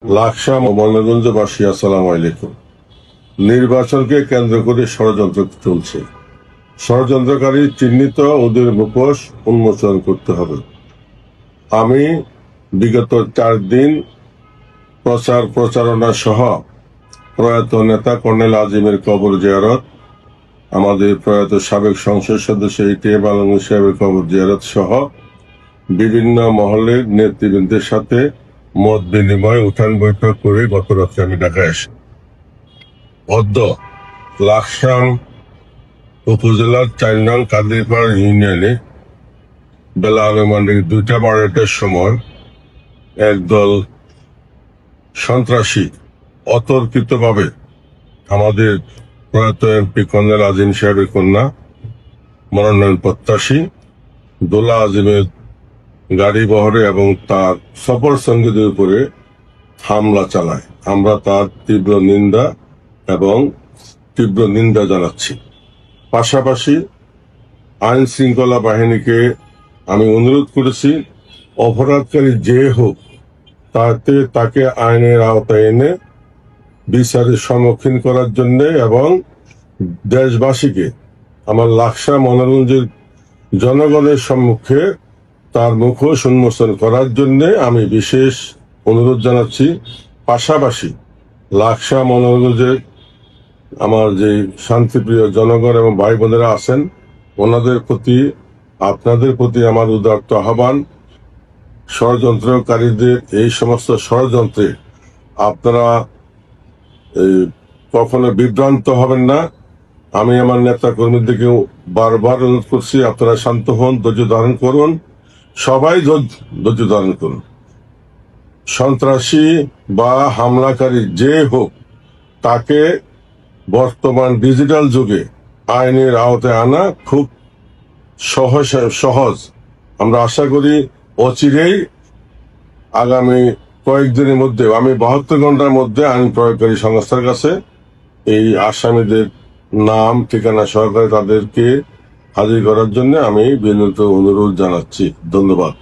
লাকসাম ও ময়নাগঞ্জবাসী আসসালামু আলাইকুম। নির্বাচনকে কেন্দ্র করে ষড়যন্ত্র চলছে। ষড়যন্ত্রকারী চিহ্নিত ওদের মুখোশ উন্মোচন করতে হবে। আমি বিগত 4 দিন প্রচারণা সহ প্রয়াত নেতা কর্নেল আজিমের কবর জিয়ারত, আমাদের প্রয়াত সাবেক সংসদ সদস্য এটিএম আলম সাহেবের কবর জিয়ারত সহ বিভিন্ন মহলের নেতৃবৃন্দের সাথে মত বিনিময় উঠান বৈঠক করে গত রাত্রে আমি ঢাকায় আসি। অদ্য লাকসাম উপজেলার 4 নং কাদিরপাড় ইউনিয়নে বেলা আনুমানিক 2:12টার সময় একদল সন্ত্রাসী অতর্কিতভাবে আমাদের প্রয়াত এমপি কর্নেল আজিম সাহেবের কন্যা মনোনয়ন প্রত্যাশী দোলা আজিমের গাড়ি বহরে এবং তার সফর সঙ্গীদের উপরে হামলা চালায়। আমরা তার তীব্র নিন্দা জানাচ্ছি। পাশাপাশি আইন শৃঙ্খলা বাহিনীকে আমি অনুরোধ করেছি, অপরাধকারী যে হোক তাকে আইনের আওতায় এনে বিচারের সম্মুখীন করার জন্য এবং দেশবাসীকে, আমার লাকসাম মনোরঞ্জের জনগণের সম্মুখে তার মুখোশ উন্মোচন করার জন্য আমি বিশেষ অনুরোধ জানাচ্ছি। পাশাপাশি লাকসাম মনোরঞ্জের আমার যে শান্তিপ্রিয় জনগণ এবং ভাই বোনেরা আছেন, আপনাদের প্রতি আমার উদাত্ত আহ্বান, ষড়যন্ত্রকারীদের এই সমস্ত ষড়যন্ত্রে আপনারা কখনো বিভ্রান্ত হবেন না। আমি আমার নেতা কর্মীদেরকে বারবার অনুরোধ করছি, আপনারা শান্ত হন, ধৈর্য ধারণ করুন, সবাই ধৈর্য ধারণ করুন। সন্ত্রাসী বা হামলাকারী যে হোক তাকে বর্তমান ডিজিটাল যুগে আইনের আওতায় আনা খুব সহজ। আমরা আশা করি অচিরেই আগামী কয়েকদিনের মধ্যে, আমি 72 ঘন্টার মধ্যে আইন প্রয়োগকারী সংস্থার কাছে এই আসামিদের নাম ঠিকানা সহকারে তাদেরকে হাজির করার জন্য আমি বিনীত অনুরোধ জানাচ্ছি। ধন্যবাদ।